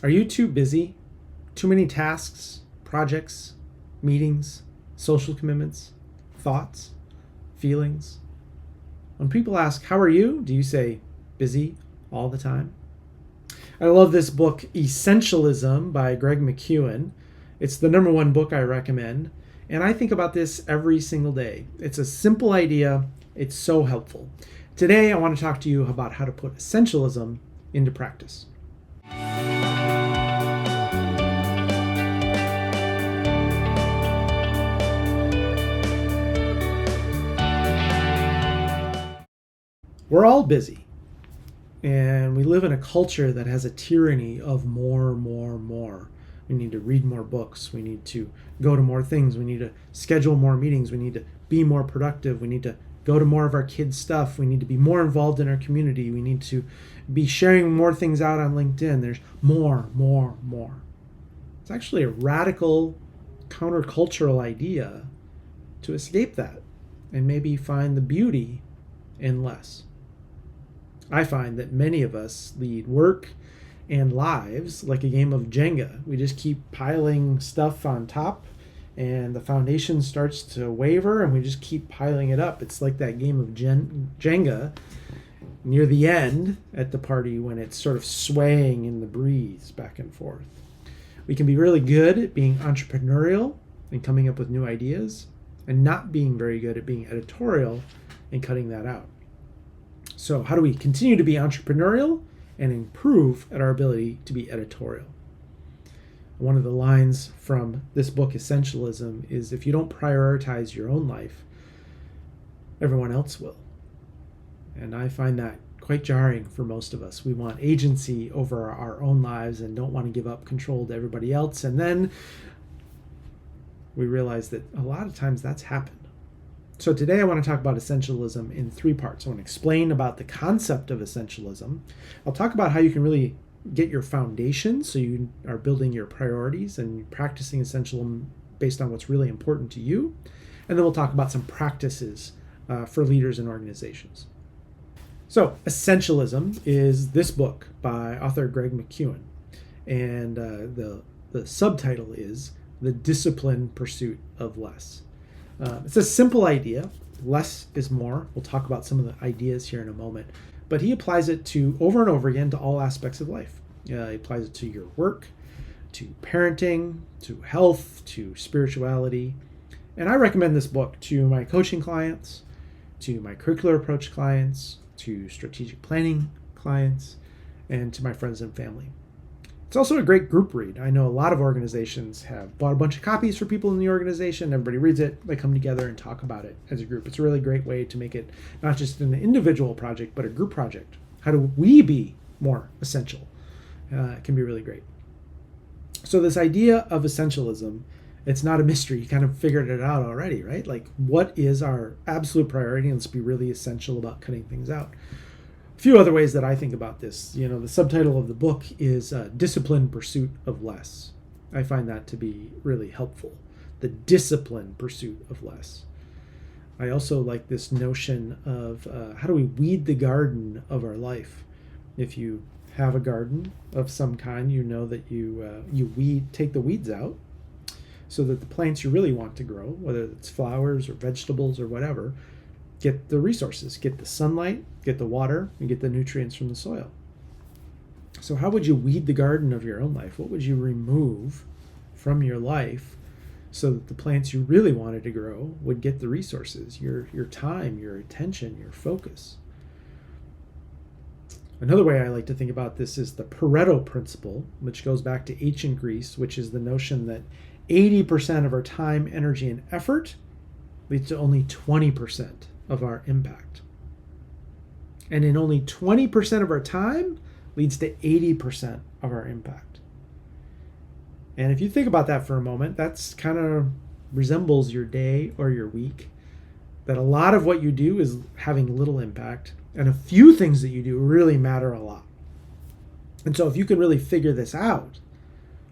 Are you too busy? Too many tasks, projects, meetings, social commitments, thoughts, feelings? When people ask, how are you? Do you say, busy all the time? I love this book, Essentialism by Greg McKeown. It's the number one book I recommend. And I think about this every single day. It's a simple idea. It's so helpful. Today, I want to talk to you about how to put essentialism into practice. We're all busy, and we live in a culture that has a tyranny of more. We need to read more books. We need to go to more things. We need to schedule more meetings. We need to be more productive. We need to go to more of our kids' stuff. We need to be more involved in our community. We need to be sharing more things out on LinkedIn. There's more. It's actually a radical countercultural idea to escape that and maybe find the beauty in less. I find that many of us lead work and lives like a game of Jenga. We just keep piling stuff on top, and the foundation starts to waver, and we just keep piling it up. It's like that game of Jenga near the end at the party when it's sort of swaying in the breeze back and forth. We can be really good at being entrepreneurial and coming up with new ideas, and not being very good at being editorial and cutting that out. So how do we continue to be entrepreneurial and improve at our ability to be editorial? One of the lines from this book, Essentialism, is if you don't prioritize your own life, everyone else will. And I find that quite jarring for most of us. We want agency over our own lives and don't want to give up control to everybody else. And then we realize that a lot of times that's happened. So today I want to talk about essentialism in 3 parts. I want to explain about the concept of essentialism. I'll talk about how you can really get your foundation so you are building your priorities and practicing essentialism based on what's really important to you. And then we'll talk about some practices for leaders and organizations. So Essentialism is this book by author Greg McKeown. And the subtitle is The Disciplined Pursuit of Less. It's a simple idea. Less is more. We'll talk about some of the ideas here in a moment. But he applies it to over and over again to all aspects of life. He applies it to your work, to parenting, to health, to spirituality. And I recommend this book to my coaching clients, to my curricular approach clients, to strategic planning clients, and to my friends and family. It's also a great group read. I know a lot of organizations have bought a bunch of copies for people in the organization. Everybody reads it. They come together and talk about it as a group. It's a really great way to make it not just an individual project, but a group project. How do we be more essential? It can be really great. So this idea of essentialism, it's not a mystery. You kind of figured it out already, right? Like, what is our absolute priority? Let's be really essential about cutting things out. A few other ways that I think about this. The subtitle of the book is Disciplined Pursuit of Less. I find that to be really helpful. The disciplined pursuit of less. I also like this notion of how do we weed the garden of our life. If you have a garden of some kind, you know that you take the weeds out so that the plants you really want to grow, whether it's flowers or vegetables or whatever, get the resources, get the sunlight, get the water, and get the nutrients from the soil. So how would you weed the garden of your own life? What would you remove from your life so that the plants you really wanted to grow would get the resources, your time, your attention, your focus? Another way I like to think about this is the Pareto principle, which goes back to ancient Greece, which is the notion that 80% of our time, energy, and effort leads to only 20% of our impact. And in only 20% of our time leads to 80% of our impact. And if you think about that for a moment, that's kind of resembles your day or your week. That a lot of what you do is having little impact, and a few things that you do really matter a lot. And so if you can really figure this out,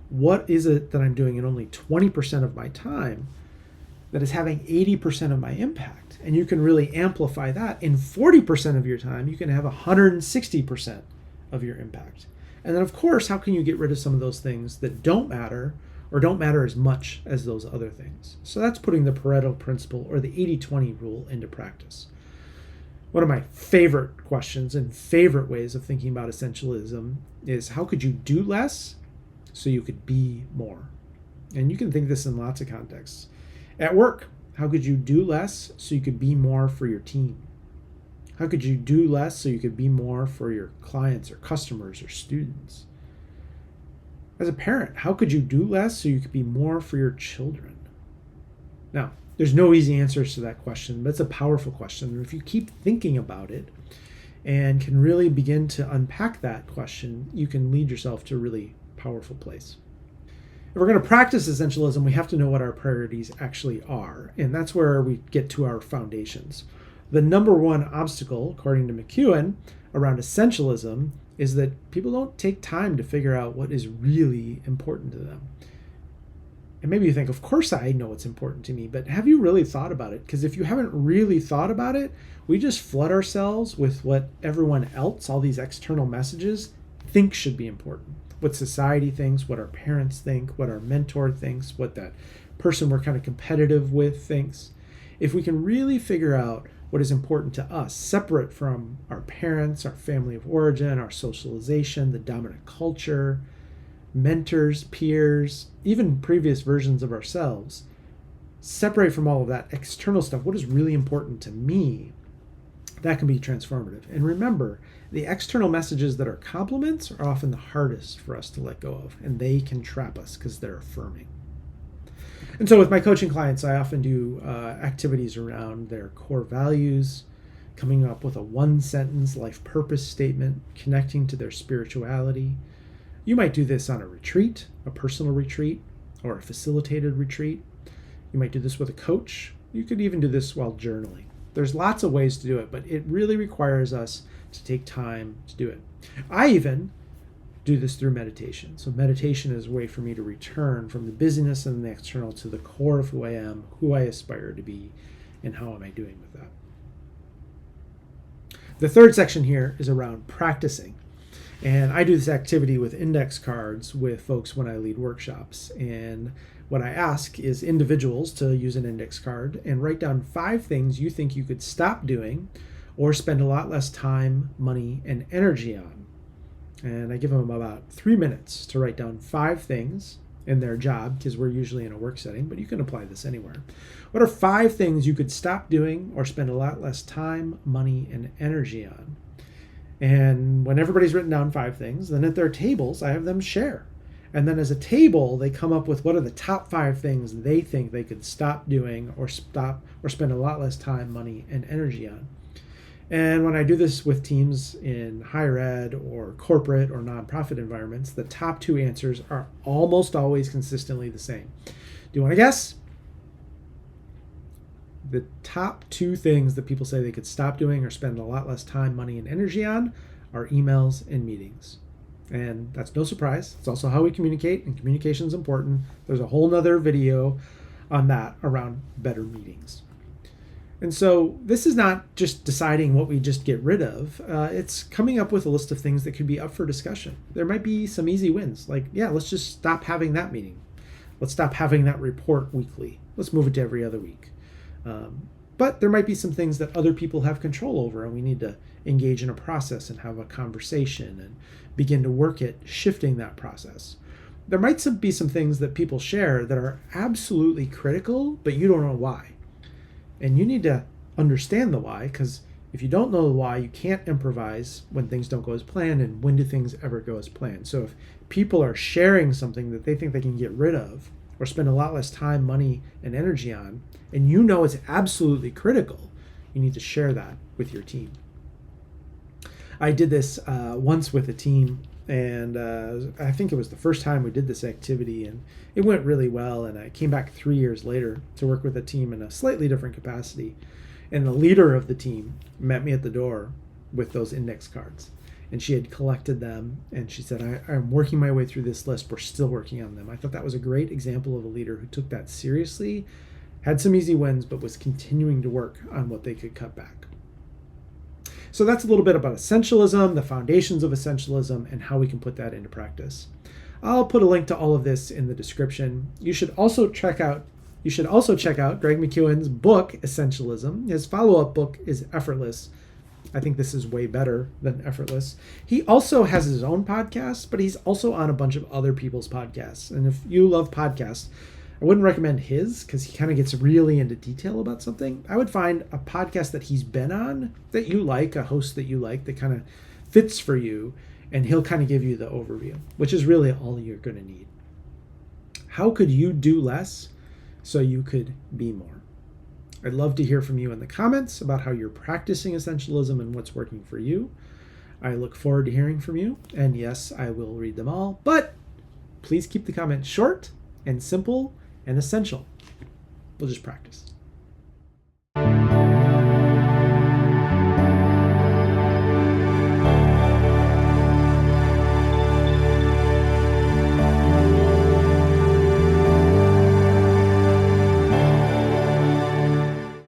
what is it that I'm doing in only 20% of my time that is having 80% of my impact? And you can really amplify that. In 40% of your time, you can have 160% of your impact. And then, of course, how can you get rid of some of those things that don't matter or don't matter as much as those other things? So that's putting the Pareto principle or the 80-20 rule into practice. One of my favorite questions and favorite ways of thinking about essentialism is how could you do less so you could be more? And you can think this in lots of contexts. At work, how could you do less so you could be more for your team? How could you do less so you could be more for your clients or customers or students? As a parent, how could you do less so you could be more for your children? Now, there's no easy answers to that question, but it's a powerful question. And if you keep thinking about it and can really begin to unpack that question, you can lead yourself to a really powerful place. If we're going to practice essentialism, we have to know what our priorities actually are. And that's where we get to our foundations. The number one obstacle, according to McKeown, around essentialism is that people don't take time to figure out what is really important to them. And maybe you think, of course I know what's important to me, but have you really thought about it? Because if you haven't really thought about it, we just flood ourselves with what everyone else, all these external messages, think should be important. What society thinks, what our parents think, what our mentor thinks, what that person we're kind of competitive with thinks. If we can really figure out what is important to us, separate from our parents, our family of origin, our socialization, the dominant culture, mentors, peers, even previous versions of ourselves, separate from all of that external stuff, what is really important to me, that can be transformative. And remember, the external messages that are compliments are often the hardest for us to let go of, and they can trap us because they're affirming. And so with my coaching clients, I often do activities around their core values, coming up with a one-sentence life purpose statement, connecting to their spirituality. You might do this on a retreat, a personal retreat, or a facilitated retreat. You might do this with a coach. You could even do this while journaling. There's lots of ways to do it, but it really requires us to take time to do it. I even do this through meditation. So meditation is a way for me to return from the busyness and the external to the core of who I am, who I aspire to be, and how am I doing with that. The third section here is around practicing. And I do this activity with index cards with folks when I lead workshops. And what I ask is individuals to use an index card and write down 5 things you think you could stop doing or spend a lot less time, money, and energy on. And I give them about 3 minutes to write down 5 things in their job, because we're usually in a work setting, but you can apply this anywhere. What are 5 things you could stop doing or spend a lot less time, money, and energy on? And when everybody's written down 5 things, then at their tables, I have them share. And then as a table, they come up with what are the top 5 things they think they could stop doing or spend a lot less time, money, and energy on. And when I do this with teams in higher ed or corporate or nonprofit environments, the top 2 answers are almost always consistently the same. Do you want to guess? The top 2 things that people say they could stop doing or spend a lot less time, money, and energy on are emails and meetings. And that's no surprise. It's also how we communicate, and communication is important. There's a whole nother video on that around better meetings. And so this is not just deciding what we just get rid of. It's coming up with a list of things that could be up for discussion. There might be some easy wins, like, yeah, let's just stop having that meeting. Let's stop having that report weekly. Let's move it to every other week. But there might be some things that other people have control over, and we need to engage in a process and have a conversation and begin to work at shifting that process. There might be some things that people share that are absolutely critical, but you don't know why. And you need to understand the why, because if you don't know the why, you can't improvise when things don't go as planned, and when do things ever go as planned. So if people are sharing something that they think they can get rid of or spend a lot less time, money, and energy on, and you know it's absolutely critical, you need to share that with your team. I did this once with a team, and I think it was the first time we did this activity, and it went really well. And I came back 3 years later to work with a team in a slightly different capacity. And the leader of the team met me at the door with those index cards. And she had collected them, and she said, I'm working my way through this list. We're still working on them. I thought that was a great example of a leader who took that seriously, had some easy wins, but was continuing to work on what they could cut back. So that's a little bit about essentialism, the foundations of essentialism, and how we can put that into practice. I'll put a link to all of this in the description. You should also check out Greg McKeown's book, Essentialism. His follow-up book is Effortless. I think this is way better than Effortless. He also has his own podcast, but he's also on a bunch of other people's podcasts. And if you love podcasts, I wouldn't recommend his because he kind of gets really into detail about something. I would find a podcast that he's been on that you like, a host that you like that kind of fits for you, and he'll kind of give you the overview, which is really all you're going to need. How could you do less so you could be more? I'd love to hear from you in the comments about how you're practicing essentialism and what's working for you. I look forward to hearing from you, and yes, I will read them all, but please keep the comments short and simple and essential. We'll just practice.